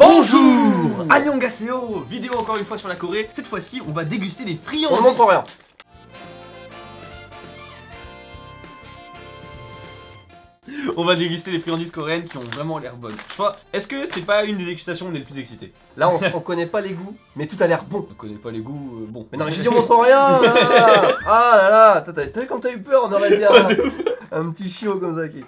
Bonjour, Annyeonghaseyo. Vidéo encore une fois sur la Corée. Cette fois-ci, on va déguster des friandises. On ne montre rien. On va déguster les friandises coréennes qui ont vraiment l'air bonnes. Je sais pas, est-ce que c'est pas une des dégustations où on est le plus excité? Là, on connaît pas les goûts, mais tout a l'air bon. On connaît pas les goûts, bon. Mais non, mais j'ai dit on montre rien là. Ah là là, t'as vu comme t'as eu peur, on aurait dit un petit chiot comme ça qui...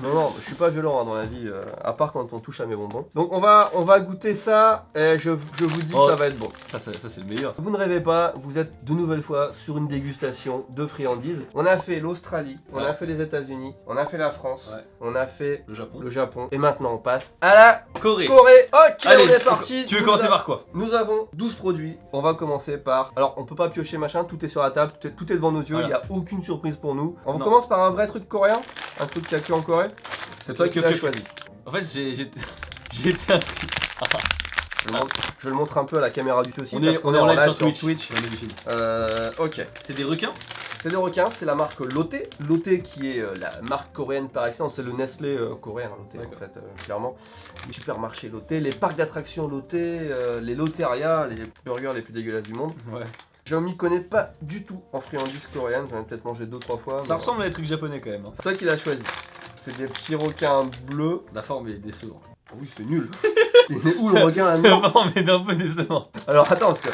Non, je suis pas violent dans la vie, à part quand on touche à mes bonbons. Donc on va goûter ça, et je vous dis que ça va être bon. Ça c'est le meilleur. Vous ne rêvez pas, vous êtes de nouvelle fois sur une dégustation de friandises. On a fait l'Australie, on a fait les États-Unis, on a fait la France, on a fait le Japon. Et maintenant on passe à la Corée. Ok, allez, on est parti. Tu veux commencer par quoi? Nous avons 12 produits, on va commencer par... Alors on peut pas piocher machin, tout est sur la table, tout est devant nos yeux, il n'y a aucune surprise pour nous. On commence par un vrai truc coréen, un truc qu'il y a que en Corée. C'est toi qui l'as choisi. En fait j'ai été intrigué. Je le montre un peu à la caméra du dessus aussi. On est en live sur Twitch. Ok. C'est des requins? C'est des requins, c'est la marque Lotte. Lotte qui est la marque coréenne par excellence, c'est le Nestlé coréen Lotte en fait, clairement. Les supermarchés Lotte, les parcs d'attractions Lotte, les Lotteria, les burgers les plus dégueulasses du monde. Ouais. Je m'y connais pas du tout en friandises coréennes, j'en ai peut-être mangé 2-3 fois. Ça ressemble à des trucs japonais quand même. Hein. C'est toi qui l'as choisi. C'est des petits requins bleus. La forme est décevante. Oui, c'est nul. Il est où le requin là-dedans? La forme est un peu décevante. Alors attends, parce que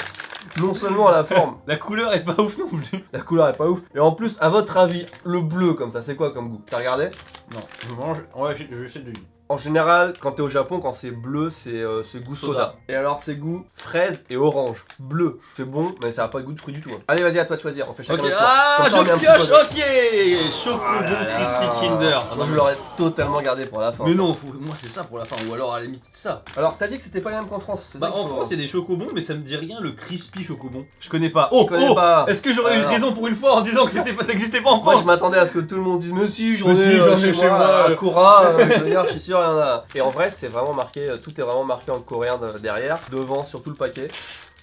non seulement la forme, la couleur est pas ouf non plus. La couleur est pas ouf. Et en plus, à votre avis, le bleu comme ça, c'est quoi comme goût? T'as regardé? Non. Je mange. Ouais, je vais essayer de lui. En général, quand t'es au Japon, quand c'est bleu, c'est goût soda. Et alors, c'est goût fraise et orange. Bleu, c'est bon, mais ça a pas de goût de fruit du tout. Hein. Allez, vas-y, à toi de choisir. On fait chacun notre tour. Ah, ça, je pioche. Ok. Chocobon Crispy Kinder. Moi, je l'aurais totalement gardé pour la fin. Mais non, moi c'est ça pour la fin. Ou alors à la limite ça. Alors, t'as dit que c'était pas les mêmes qu'en France. Bah en France, il y a des chocobons, mais ça me dit rien. Le Crispy Chocobon. Je connais pas. Oh, pas. Est-ce que j'aurais eu raison pour une fois en disant que ça existait pas en France? Moi, je m'attendais à ce que tout le monde dise mais si, j'en ai chez moi. À Cora, je suis sûr, il y en a. Et en vrai, c'est vraiment marqué, tout est vraiment marqué en coréen derrière, devant, sur tout le paquet.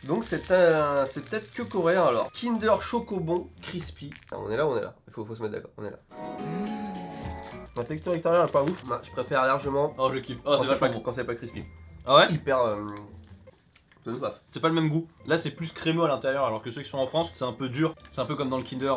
Donc c'est peut-être que coréen alors. Kinder Chocobon Crispy. Ah, on est là, il faut se mettre d'accord, on est là. La texture extérieure est pas ouf, bah, je préfère largement. Oh, je kiffe. Oh, c'est vachement bon. Quand c'est pas crispy. Ah ouais? Hyper. C'est pas le même goût. Là c'est plus crémeux à l'intérieur alors que ceux qui sont en France c'est un peu dur. C'est un peu comme dans le Kinder,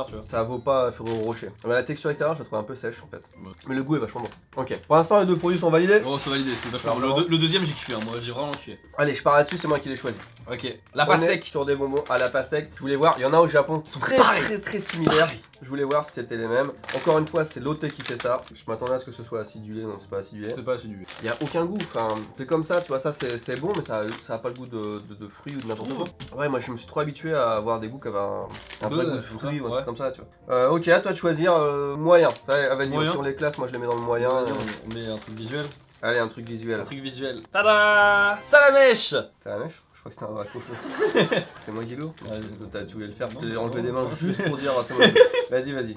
tu vois. Ça vaut pas Ferrero Rocher. Mais la texture extérieure je la trouve un peu sèche en fait. Ouais. Mais le goût est vachement bon. Ok. Pour l'instant les deux produits sont validés. Oh c'est validé, c'est vachement bon. Le deuxième j'ai kiffé, hein. Moi j'ai vraiment kiffé. Allez je pars là-dessus, c'est moi qui l'ai choisi. Ok. La pastèque. Sur des bonbons à la pastèque. Je voulais voir, il y en a au Japon qui sont très similaires. Je voulais voir si c'était les mêmes. Encore une fois, c'est Lotte qui fait ça. Je m'attendais à ce que ce soit acidulé, non, c'est pas acidulé. C'est pas acidulé. Il y a aucun goût. Enfin, c'est comme ça, tu vois, ça c'est bon, mais ça a pas le goût de fruits ou de n'importe quoi. Ouais, moi je me suis trop habitué à avoir des goûts qui avaient un vrai goût de fruits ou un truc comme ça, tu vois. Ok, à toi de choisir moyen. Vas-y, sur les classes, moi je les mets dans le moyen. On met un truc visuel. Allez, un truc visuel. Un truc visuel. Tada! Salamèche! Salamèche? Je crois que c'était un drac au feu. C'est moi qui l'ouvre? Ouais, tu voulais le faire, tu t'es enlevé des mains juste pour dire c'est moi. Vas-y.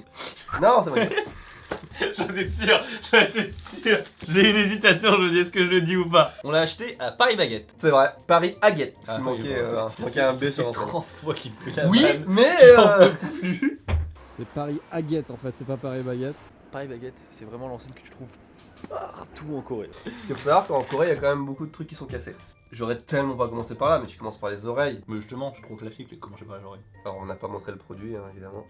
Non, c'est moi. J'en étais sûr. J'ai une hésitation, je me dis est-ce que je le dis ou pas. On l'a acheté à Paris Baguette. C'est vrai, Paris Aguette. Parce qu'il manquait un B sur l'entrée. 30 fois qu'il me fait la Oui, vanne. mais plus. C'est Paris Aguette en fait, c'est pas Paris Baguette. Paris Baguette, c'est vraiment l'enseigne que tu trouves partout en Corée. Parce qu'il faut savoir qu'en Corée, il y a quand même beaucoup de trucs qui sont cassés. J'aurais tellement pas commencé par là, mais tu commences par les oreilles. Mais justement, c'est trop classique de commencer par les oreilles. Alors, on n'a pas montré le produit, hein, évidemment.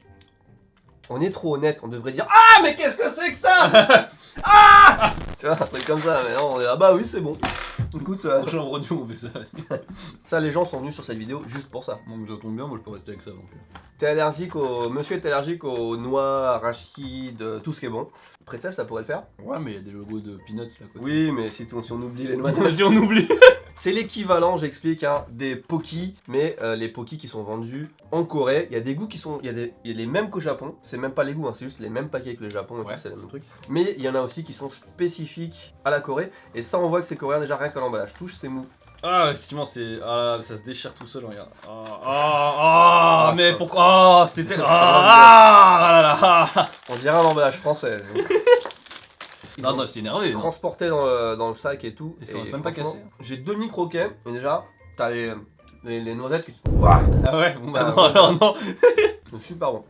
On est trop honnête, on devrait dire ah mais qu'est-ce que c'est que ça? Ah tu vois, un truc comme ça, mais non, on est là, bah oui c'est bon. Écoute, prochain produit on fait ça. Ça les gens sont venus sur cette vidéo juste pour ça. Bon, mais ça tombe bien, moi je peux rester avec ça donc. T'es allergique monsieur est allergique aux noix, arachides, tout ce qui est bon. Pretzel ça pourrait le faire? Ouais mais il y a des logos de peanuts là quoi. Oui mais si on oublie les noix. Si on oublie. C'est l'équivalent, j'explique, hein, des Pocky, mais les Pocky qui sont vendus en Corée, il y a des goûts qui sont, il y a les mêmes qu'au Japon, c'est même pas les goûts, hein, c'est juste les mêmes paquets que le Japon, et tout, c'est le même truc. Mais il y en a aussi qui sont spécifiques à la Corée, et ça on voit que c'est coréen déjà rien qu'à l'emballage, touche c'est mou. Ah effectivement c'est, ça se déchire tout seul, regarde. Mais pourquoi, c'était, On dirait un emballage français. Non, c'est énervé. Transporté dans le sac et tout. Et ça va même pas casser. J'ai demi-croquets, mais déjà, t'as les noisettes qui... Ah ouais, bon bah non, alors non. C'est super bon.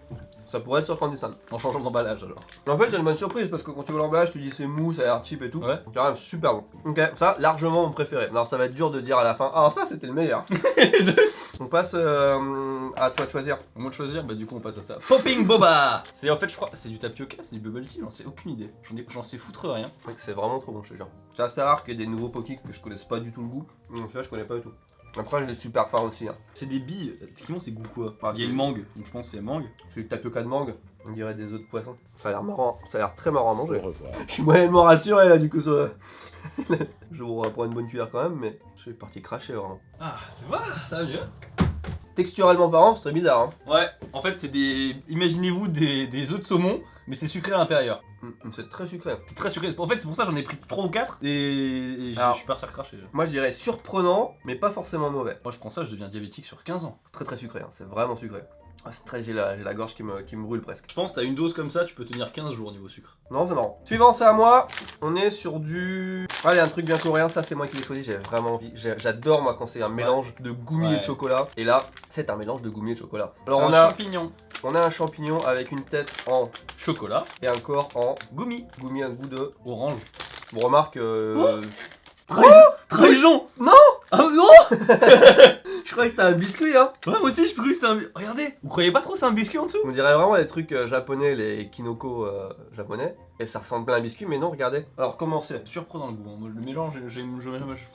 Ça pourrait être sur Candy Sun. En changeant d'emballage alors. En fait, c'est une bonne surprise parce que quand tu vois l'emballage, tu dis c'est mou, ça a l'air cheap et tout. Ouais. Donc, quand même super bon. Ok, ça, largement mon préféré. Alors, ça va être dur de dire à la fin, ah, ça c'était le meilleur. On passe à toi de choisir. Au moment de choisir, bah du coup on passe à ça. Popping Boba. C'est en fait, je crois, c'est du tapioca, c'est du bubble tea, j'en sais aucune idée. J'en sais foutre rien. Ouais, c'est vraiment trop bon, je te jure. C'est assez rare qu'il y ait des nouveaux Pokémon que je connaisse pas du tout le goût. Donc, ça, je connais pas du tout. Après, je les super fin aussi. Hein. C'est des billes. Techniquement, c'est goût quoi? Ah, Il y a une mangue, donc je pense que c'est mangue. C'est du tapioca de mangue, on dirait des œufs de poisson. Ça a l'air marrant, ça a l'air très marrant à manger. Je suis moyennement rassuré là, du coup, ça. Je vous reprends une bonne cuillère quand même, mais je suis parti cracher vraiment. Ah, c'est vrai, ça va mieux. Texturellement parlant, c'est très bizarre. Hein. Ouais, en fait, c'est des. Imaginez-vous des œufs de saumon, mais c'est sucré à l'intérieur. C'est très sucré. C'est très sucré. En fait, c'est pour ça que j'en ai pris 3 ou 4 et Alors, je suis parti recracher. Moi, je dirais surprenant, mais pas forcément mauvais. Moi, je prends ça, je deviens diabétique sur 15 ans. Très très sucré, hein. C'est vraiment sucré. Ah, c'est très, j'ai la gorge qui me brûle presque. Je pense que t'as une dose comme ça, tu peux tenir 15 jours niveau sucre. Non, c'est marrant. Suivant, c'est à moi. On est sur du. Allez, un truc bien coréen, ça c'est moi qui l'ai choisi, j'ai vraiment envie. J'adore moi quand c'est un mélange de gommis et de chocolat. Et là, c'est un mélange de gommis et de chocolat. Alors C'est on un a, champignon. on a un champignon avec une tête en Chocolat. et un corps en Gommis. gommis à goût de. Orange. Bon, remarque. Trahison. Non. Ah non. Je croyais que c'était un biscuit, hein. Ouais, moi aussi, je croyais que c'était un. Regardez. Vous croyez pas trop que c'est un biscuit en dessous? On dirait vraiment les trucs japonais, les kinoko japonais. Et ça ressemble plein à un biscuit, mais non, regardez. Alors, comment c'est? Surprenant le goût. Hein. Le mélange,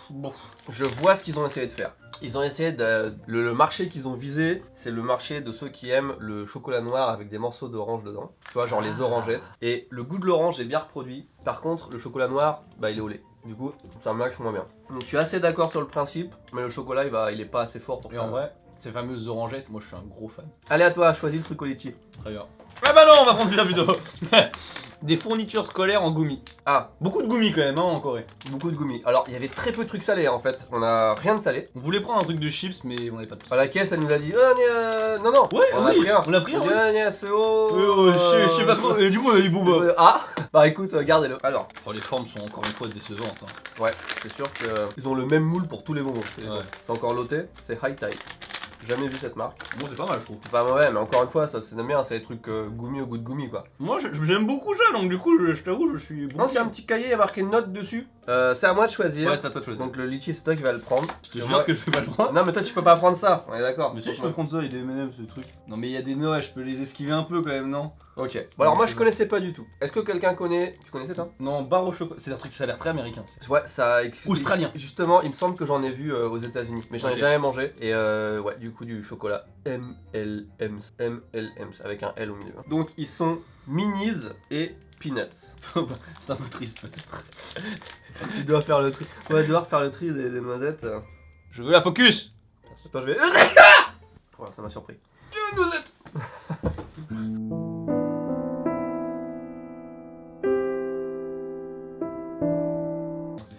bon. Je vois ce qu'ils ont essayé de faire. Ils ont essayé de. Le marché qu'ils ont visé, c'est le marché de ceux qui aiment le chocolat noir avec des morceaux d'orange dedans. Tu vois, genre les orangettes. Et le goût de l'orange est bien reproduit. Par contre, le chocolat noir, bah il est au lait. Du coup, ça marche moins bien. Donc, je suis assez d'accord sur le principe, mais le chocolat, il est pas assez fort pour Et ça. en vrai, ces fameuses orangettes, moi je suis un gros fan. Allez, à toi, choisis le truc au litchi. Très bien. Ah bah non, on va prendre la vidéo. Des fournitures scolaires en gommis. Ah, Beaucoup de gommis quand même, hein, en Corée. beaucoup de gommis. Alors, il y avait très peu de trucs salés en fait. On a rien de salé. On voulait prendre un truc de chips, mais on n'avait pas de. À la caisse, elle nous a dit non, non. Ouais, on a oui, pris un. on l'a pris, ouais. C'est haut. Je sais pas trop. Et du coup, on a dit bon bah. Ah, bah écoute, gardez-le. Alors, Oh, les formes sont encore une fois décevantes. Hein. ouais, c'est sûr que ils ont le même moule pour tous les bonbons. Ouais. C'est encore loté, c'est High Tide. Jamais vu cette marque. Bon, c'est pas mal, je trouve. C'est pas mauvais, mais encore une fois, ça c'est bien, c'est des trucs gommis au goût de gommis quoi. Moi, j'aime beaucoup ça, donc du coup, je t'avoue, je suis. Non, c'est un petit cahier, il y a marqué note dessus. C'est à moi de choisir. Ouais, c'est à toi de choisir. Donc le litchi, c'est toi qui vas le prendre. Je te jure que je vais pas le prendre. Non, mais toi tu peux pas prendre ça, on est d'accord. Mais si, je peux prendre ça, il y a des M&M's, ce truc. Non, mais il y a des noix, je peux les esquiver un peu quand même, non? Ok. Bon, alors moi je connaissais pas du tout. Est-ce que quelqu'un connaît. Tu connaissais toi? Non, barre au chocolat. C'est un truc, ça a l'air très américain. Ouais, ça. Australien. Justement, il me semble que j'en ai vu aux États-Unis, mais j'en ai Ok. jamais mangé. Et ouais, du coup, du chocolat MLM's. MLM's, avec un L au milieu. Donc, ils sont minis et peanuts. C'est un peu triste peut-être. Tu dois faire le tri. On va devoir faire le tri des noisettes. Je veux la focus. Attends, je vais. Voilà, ça m'a surpris. Une noisette.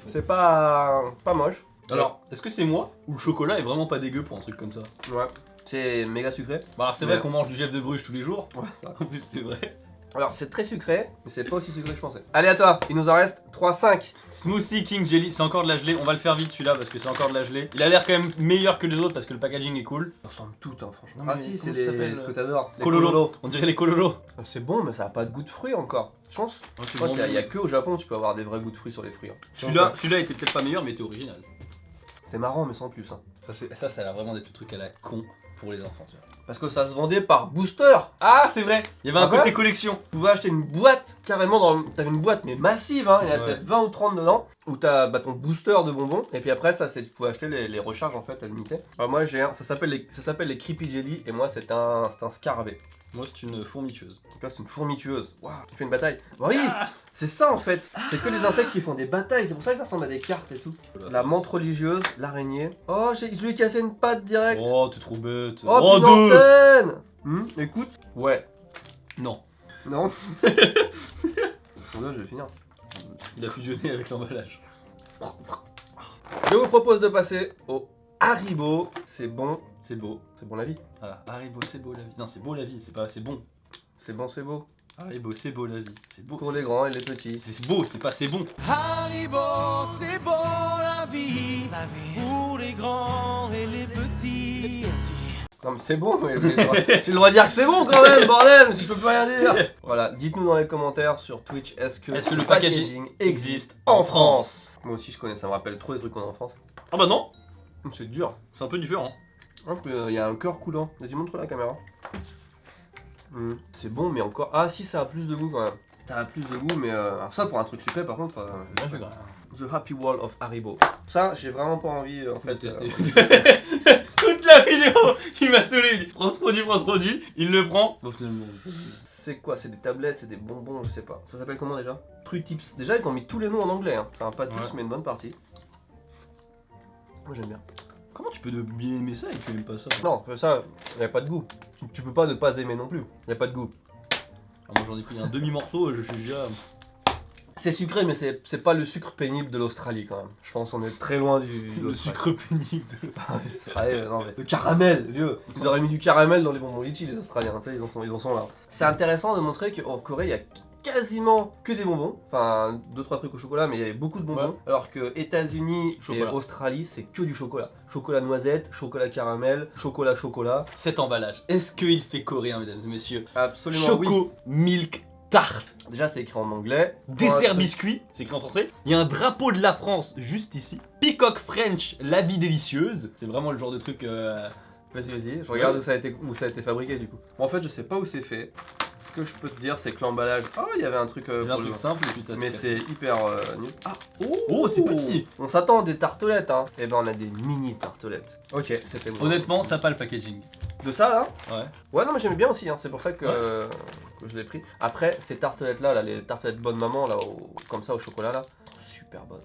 C'est pas moche. Alors, est-ce que c'est moi ou le chocolat est vraiment pas dégueu pour un truc comme ça? Ouais. C'est méga sucré. Bah alors c'est vrai qu'on mange du Jeff de Bruges tous les jours. Ouais, ça. En plus c'est vrai. Alors, c'est très sucré, mais c'est pas aussi sucré que je pensais. Allez, à toi. Il nous en reste 3-5. Smoothie King Jelly, c'est encore de la gelée. On va le faire vite celui-là parce que c'est encore de la gelée. Il a l'air quand même meilleur que les autres parce que le packaging est cool. Ils ressemblent toutes, hein, franchement. Non, Ah mais si, c'est comment ça s'appelle, ce que t'adores. Les Kololo. On dirait les Kololo. C'est bon, mais ça a pas de goût de fruits encore. Je pense. Je pense qu'il y a que au Japon tu peux avoir des vrais goûts de fruits sur les fruits. Hein. Celui-là était peut-être pas meilleur mais était original. C'est marrant, mais sans plus. Hein. Ça a l'air vraiment d'être le truc à la con pour les enfants. Tu vois. Parce que ça se vendait par booster. Ah c'est vrai. Il y avait un Ah, côté ouais. collection. Tu pouvais acheter une boîte carrément dans. T'avais une boîte mais massive, hein. Il y en a Ouais. peut-être 20 ou 30 dedans. Où t'as ton booster de bonbons. Et puis après, ça, tu pouvais acheter les recharges en fait à l'unité. Alors moi j'ai un. Ça s'appelle les Creepy Jelly. Et moi c'est un scarabée. Moi c'est une fourmitueuse. Donc là c'est une fourmitueuse. Waouh, tu fais une bataille. Oui, c'est ça en fait. C'est que les insectes qui font des batailles. C'est pour ça que ça ressemble à des cartes et tout. La menthe religieuse, l'araignée. Oh, je lui ai cassé une patte direct. Oh t'es trop bête. Oh, deux. Pinantène. Écoute. Ouais. Non. Non. Là, je vais finir. Il a fusionné avec l'emballage. Je vous propose de passer au Haribo. C'est bon. C'est beau. C'est bon la vie. Ah, Haribo c'est beau la vie. Non c'est beau la vie, c'est pas c'est bon. C'est bon, c'est beau. Haribo c'est beau la vie. C'est beau. Pour les grands et les petits. C'est beau, c'est pas c'est bon. Haribo, c'est bon la vie, pour les grands et les petits. Non mais c'est bon, mais j'ai le droit de dire que c'est bon quand même, bordel, si je peux plus rien dire. Voilà, dites-nous dans les commentaires sur Twitch, est-ce que le packaging existe en France? Moi aussi je connais, ça me rappelle trop les trucs qu'on a en France. Ah bah non, C'est dur. c'est un peu différent. Il y a un cœur coulant. Vas-y, montre la caméra. C'est bon, mais encore. Ah, si, ça a plus de goût quand même. Ça a plus de goût, mais alors ça pour un truc sucré, par contre. The Happy Wall of Haribo. Ça, j'ai vraiment pas envie en fait. Tester. Toute la vidéo, il m'a saoulé. Il dit France produit. Il le prend. Bon, finalement. C'est quoi? C'est des tablettes, c'est des bonbons, je sais pas. Ça s'appelle comment déjà? Fruitips. Déjà, ils ont mis tous les noms en anglais. Hein. Enfin, pas tous, Ouais. mais une bonne partie. Moi, j'aime bien. Comment tu peux bien aimer ça et que tu aimes pas ça? Non, ça, il n'y a pas de goût. Tu peux pas ne pas aimer non plus. Il n'y a pas de goût. Ah, moi j'en ai pris un demi-morceau et je suis déjà. C'est sucré, mais c'est pas le sucre pénible de l'Australie quand même. Je pense qu'on est très loin du. Le sucre pénible de Non, mais le caramel, vieux. Ils auraient mis du caramel dans les bonbons litchi, les Australiens. Tu sais, ils en sont là. C'est intéressant de montrer qu'en Corée, il y a quasiment que des bonbons. Enfin, 2-3 trucs au chocolat, mais il y avait beaucoup de bonbons. Ouais. Alors que États-Unis et Chocolat. Australie, c'est que du chocolat. Chocolat noisette, chocolat caramel, chocolat. Cet emballage. Est-ce qu'il fait coréen, mesdames et messieurs? Absolument oui. Choco Milk Tarte. Déjà, c'est écrit en anglais. Dessert biscuit, c'est écrit en français. Il y a un drapeau de la France juste ici. Peacock French, la vie délicieuse. C'est vraiment le genre de truc. Vas-y, je regarde où ça a été fabriqué du coup. Bon, en fait, je sais pas où c'est fait. Ce que je peux te dire, c'est que l'emballage. Oh, il y avait un truc. Il y a un pour truc le- simple et puis t'as Mais tout c'est cassé. hyper nul. Ah, Oh, c'est petit. On s'attend à des tartelettes, hein. Et ben, on a des mini tartelettes. Ok, c'était bon. Honnêtement, ça pas le packaging. De ça là? Ouais. Ouais, non, mais j'aimais bien aussi, hein. C'est pour ça que je l'ai pris. Après, ces tartelettes là, les tartelettes bonne maman, là, comme ça au chocolat là, super bonnes.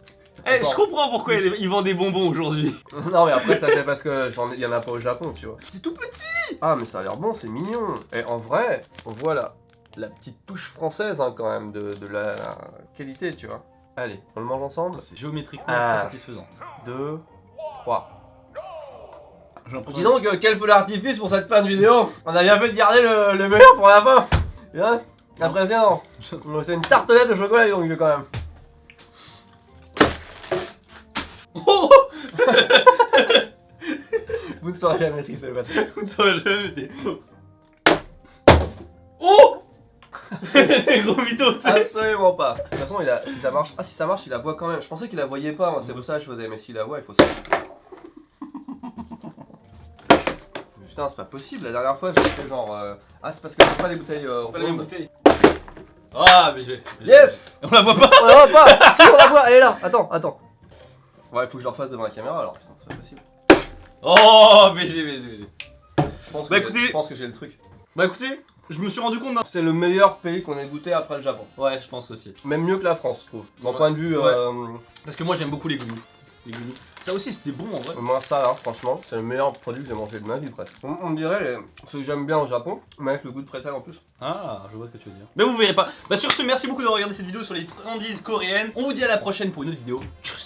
Eh, Encore- je comprends pourquoi ils vendent des bonbons aujourd'hui. Non, mais après, ça c'est parce que il y en a pas au Japon, tu vois. C'est tout petit! Ah, mais ça a l'air bon, c'est mignon. Et en vrai, on voit la petite touche française, hein, quand même, de la qualité, tu vois. Allez, on le mange ensemble. C'est géométriquement Ah. très satisfaisant. 2, 3. J'en prends Dis donc, quel feu d'artifice pour cette fin de vidéo! On a bien fait de garder le meilleur pour la fin! Hein? Impressionnant! C'est une tartelette de chocolat, donc, quand même. Oh. Vous ne saurez jamais ce qui s'est passé. Vous ne saurez jamais, mais c'est. Oh. Gros mytho, tu sais. Absolument pas. De toute façon, si ça marche. Ah, si ça marche, il la voit quand même. Je pensais qu'il la voyait pas, moi, c'est pour ça que je faisais. Mais s'il la voit, il faut ça. Putain, c'est pas possible. La dernière fois, j'ai fait genre. Ah, c'est parce que c'est pas les bouteilles. C'est pas la même rondes. bouteille. Ah, mais j'ai. Yes! On la voit pas. On la voit pas! Si, on la voit, elle est là! Attends. Ouais, il faut que je le refasse devant la caméra alors. Putain, c'est pas possible. Oh, BG. Je pense que, Bah, écoutez- je pense que j'ai le truc. Bah écoutez, je me suis rendu compte d'un. C'est le meilleur pays qu'on ait goûté après le Japon. Ouais, je pense aussi. Même mieux que la France, je trouve. D'un Ouais. point de vue. Ouais. Parce que moi j'aime beaucoup les goulous. Ça aussi c'était bon en vrai. Moi, ça là, franchement, c'est le meilleur produit que j'ai mangé de ma vie presque. On me dirait ce que j'aime bien au Japon, mais avec le goût de prétzels en plus. Ah, je vois ce que tu veux dire. Mais vous verrez pas. Bah sur ce, merci beaucoup d'avoir regardé cette vidéo sur les friandises coréennes. On vous dit à la prochaine pour une autre vidéo. Tchuss.